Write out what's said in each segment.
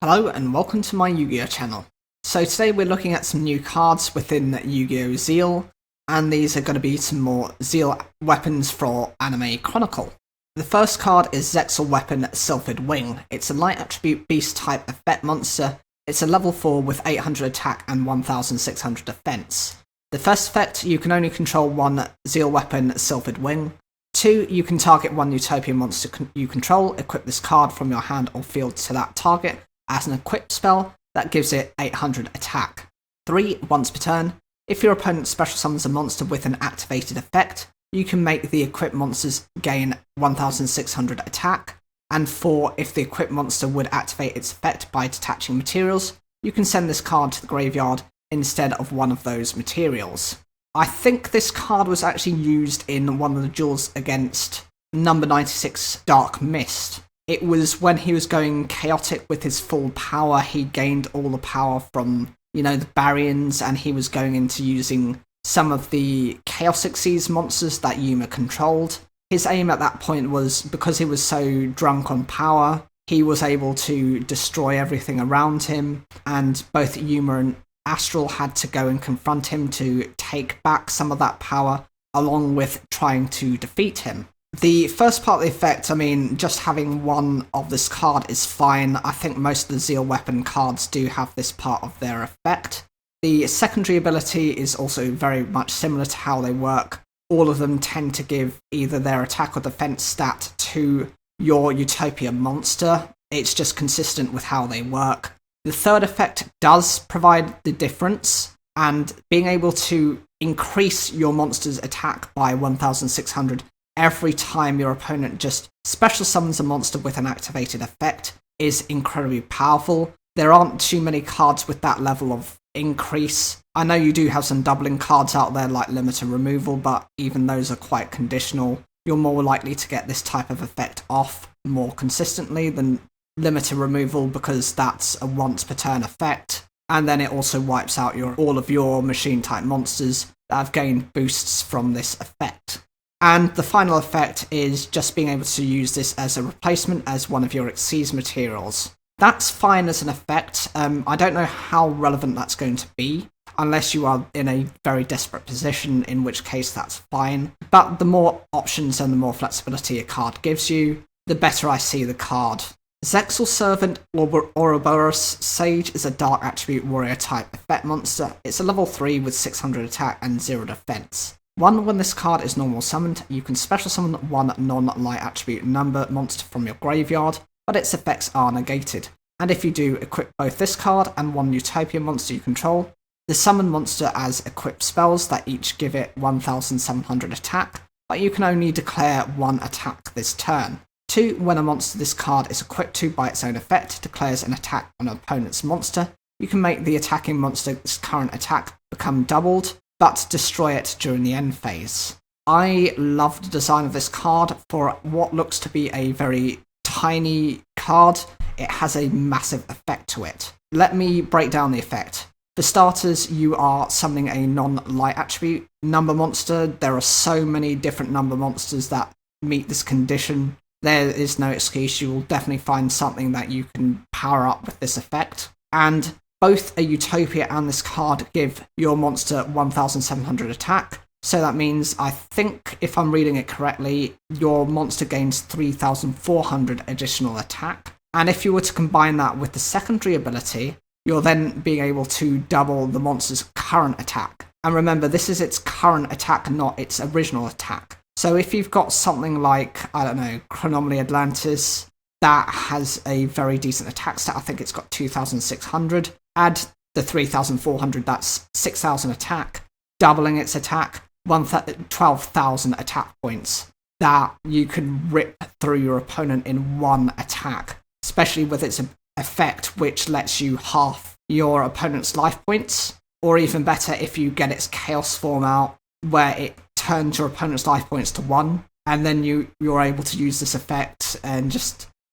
Hello and welcome to my Yu-Gi-Oh channel. So today we're looking at some new cards within Yu-Gi-Oh! Zeal, and these are going to be some more Zeal weapons for Anime Chronicle. The first card is Zexal Weapon Selfied Wing. It's a light attribute beast type effect monster. It's a level 4 with 800 attack and 1600 defense. The first effect, you can only control one Zeal Weapon Selfied Wing. 2, you can target one Utopia monster you control, equip this card from your hand or field to that target as an equip spell that gives it 800 attack. 3, once per turn, if your opponent special summons a monster with an activated effect, you can make the equipped monsters gain 1600 attack. And 4, if the equipped monster would activate its effect by detaching materials, you can send this card to the graveyard instead of one of those materials. I think this card was actually used in one of the duels against number 96 Dark Mist. It was when he was going chaotic with his full power, he gained all the power from, the Baryons, and he was going into using some of the Chaosic Seas monsters that Yuma controlled. His aim at that point was, because he was so drunk on power, he was able to destroy everything around him, and both Yuma and Astral had to go and confront him to take back some of that power, along with trying to defeat him. The first part of the effect, just having one of this card is fine. I think most of the Zeal weapon cards do have this part of their effect. The secondary ability is also very much similar to how they work. All of them tend to give either their attack or defense stat to your Utopia monster. It's just consistent with how they work. The third effect does provide the difference, and being able to increase your monster's attack by 1600 every time your opponent just special summons a monster with an activated effect is incredibly powerful. There aren't too many cards with that level of increase. I know you do have some doubling cards out there like limiter removal, but even those are quite conditional. You're more likely to get this type of effect off more consistently than limiter removal, because that's a once per turn effect, and then it also wipes out all of your machine type monsters that have gained boosts from this effect. And the final effect is just being able to use this as a replacement as one of your Xyz materials. That's fine as an effect. I don't know how relevant that's going to be, unless you are in a very desperate position, in which case that's fine. But the more options and the more flexibility a card gives you, the better I see the card. Zexal Servant Ouroboros Sage is a dark attribute warrior type effect monster. It's a level 3 with 600 attack and 0 defense. 1, when this card is normal summoned, you can special summon one non-light attribute number monster from your graveyard, but its effects are negated. And if you do, equip both this card and one Utopia monster you control. The summon monster as equipped spells that each give it 1700 attack, but you can only declare one attack this turn. 2, when a monster this card is equipped to by its own effect declares an attack on an opponent's monster, you can make the attacking monster's current attack become doubled, but destroy it during the end phase. I love the design of this card. For what looks to be a very tiny card, it has a massive effect to it. Let me break down the effect. For starters, you are summoning a non-light attribute number monster. There are so many different number monsters that meet this condition. There is no excuse. You will definitely find something that you can power up with this effect. And both a Utopia and this card give your monster 1700 attack. So that means, I think, if I'm reading it correctly, your monster gains 3400 additional attack. And if you were to combine that with the secondary ability, you're then being able to double the monster's current attack. And remember, this is its current attack, not its original attack. So if you've got something like, Chronomaly Atlantis, that has a very decent attack stat. I think it's got 2600. Add the 3400, that's 6000 attack, doubling its attack, 12,000 attack points that you can rip through your opponent in one attack, especially with its effect, which lets you half your opponent's life points, or even better if you get its chaos form out, where it turns your opponent's life points to 1, and then you're able to use this effect and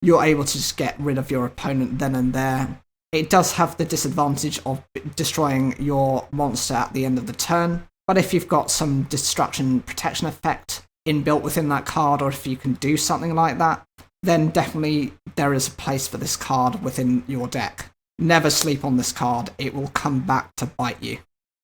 you're able to just get rid of your opponent then and there. It does have the disadvantage of destroying your monster at the end of the turn, but if you've got some destruction protection effect inbuilt within that card, or if you can do something like that, then definitely there is a place for this card within your deck. Never sleep on this card, it will come back to bite you.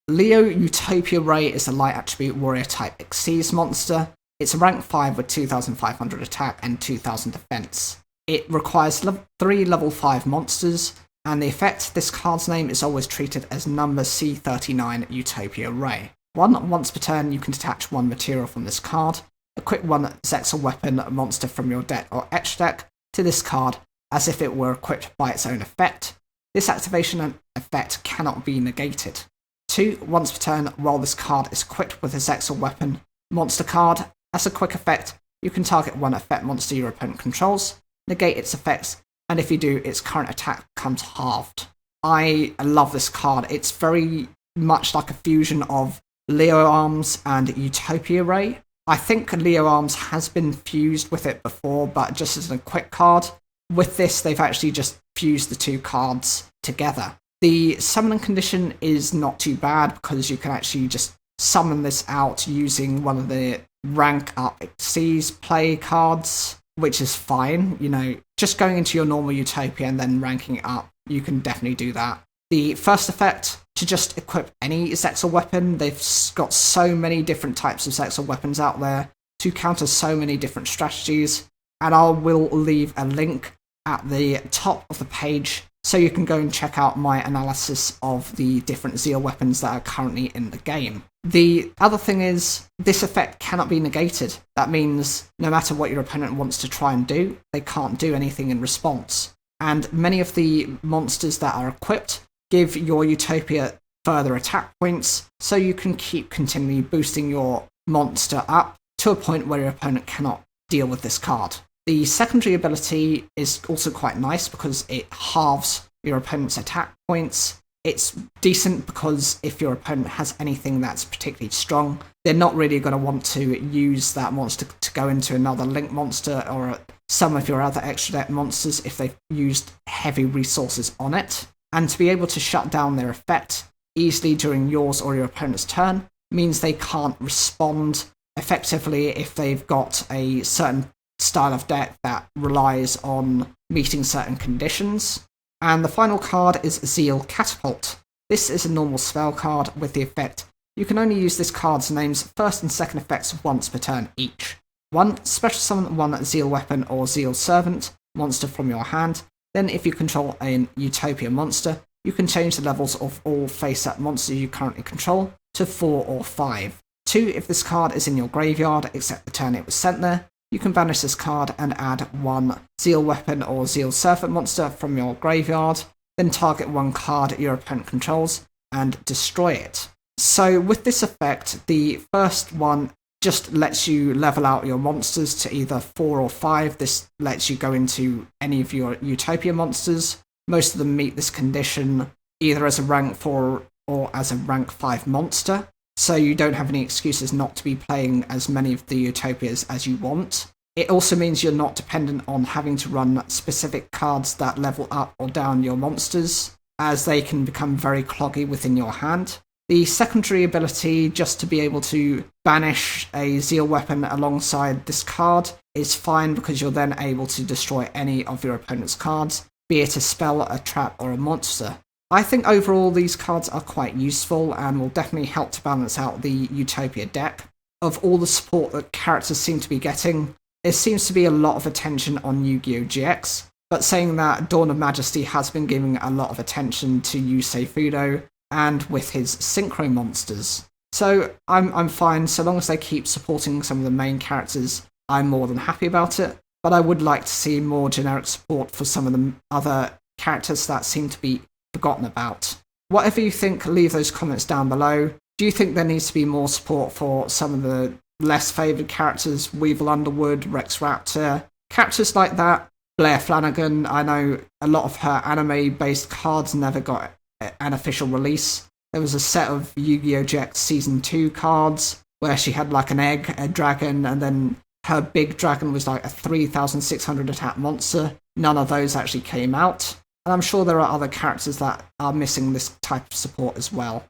Leo Utopia Ray is a light attribute warrior type Xyz monster. It's a rank 5 with 2500 attack and 2000 defense. It requires 3 level 5 monsters, and the effect, this card's name is always treated as number C39 Utopia Ray. Once per turn, you can detach 1 material from this card, equip 1 zexal weapon monster from your deck or extra deck to this card as if it were equipped by its own effect. This activation and effect cannot be negated. 2. Once per turn, while this card is equipped with a zexal weapon monster card, as a quick effect, you can target 1 effect monster your opponent controls, negate its effects, and if you do, its current attack becomes halved. I love this card. It's very much like a fusion of Leo Arms and Utopia Ray. I think Leo Arms has been fused with it before, but just as a quick card. With this, they've actually just fused the 2 cards together. The summoning condition is not too bad because you can actually just summon this out using one of the rank up Xyz play cards, which is fine. You know, just going into your normal Utopia and then ranking it up, you can definitely do that. The first effect, to just equip any zexal weapon. They've got so many different types of zexal weapons out there to counter so many different strategies, and I will leave a link at the top of the page so you can go and check out my analysis of the different Zeal weapons that are currently in the game. The other thing is, this effect cannot be negated. That means no matter what your opponent wants to try and do, they can't do anything in response. And many of the monsters that are equipped give your Utopia further attack points, so you can keep continually boosting your monster up to a point where your opponent cannot deal with this card. The secondary ability is also quite nice because it halves your opponent's attack points. It's decent because if your opponent has anything that's particularly strong, they're not really going to want to use that monster to go into another link monster or some of your other extra deck monsters if they've used heavy resources on it. And to be able to shut down their effect easily during yours or your opponent's turn means they can't respond effectively if they've got a certain style of deck that relies on meeting certain conditions. And the final card is Zeal Catapult. This is a normal spell card with the effect, you can only use this card's name's first and second effects once per turn each. 1. Special summon 1 Zeal weapon or Zeal servant monster from your hand. Then if you control a Utopia monster, you can change the levels of all face-up monsters you currently control to 4 or 5. 2. If this card is in your graveyard except the turn it was sent there, you can banish this card and add 1 Zeal weapon or Zeal servant monster from your graveyard, then target 1 card your opponent controls and destroy it. So with this effect, the first one just lets you level out your monsters to either 4 or 5. This lets you go into any of your Utopia monsters. Most of them meet this condition either as a rank 4 or as a rank 5 monster, so you don't have any excuses not to be playing as many of the Utopias as you want. It also means you're not dependent on having to run specific cards that level up or down your monsters, as they can become very cloggy within your hand. The secondary ability, just to be able to banish a Zeal weapon alongside this card, is fine because you're then able to destroy any of your opponent's cards, be it a spell, a trap, or a monster. I think overall these cards are quite useful and will definitely help to balance out the Utopia deck. Of all the support that characters seem to be getting, there seems to be a lot of attention on Yu-Gi-Oh! GX, but saying that, Dawn of Majesty has been giving a lot of attention to Yusei Fudo and with his synchro monsters. So I'm fine, so long as they keep supporting some of the main characters, I'm more than happy about it, but I would like to see more generic support for some of the other characters that seem to be forgotten about. Whatever you think, leave those comments down below. Do you think there needs to be more support for some of the less favoured characters, Weevil Underwood, Rex Raptor, characters like that? Blair Flanagan, I know a lot of her anime-based cards never got an official release. There was a set of Yu-Gi-Oh! GX Season 2 cards where she had like an egg, a dragon, and then her big dragon was like a 3,600 attack monster. None of those actually came out. And I'm sure there are other characters that are missing this type of support as well.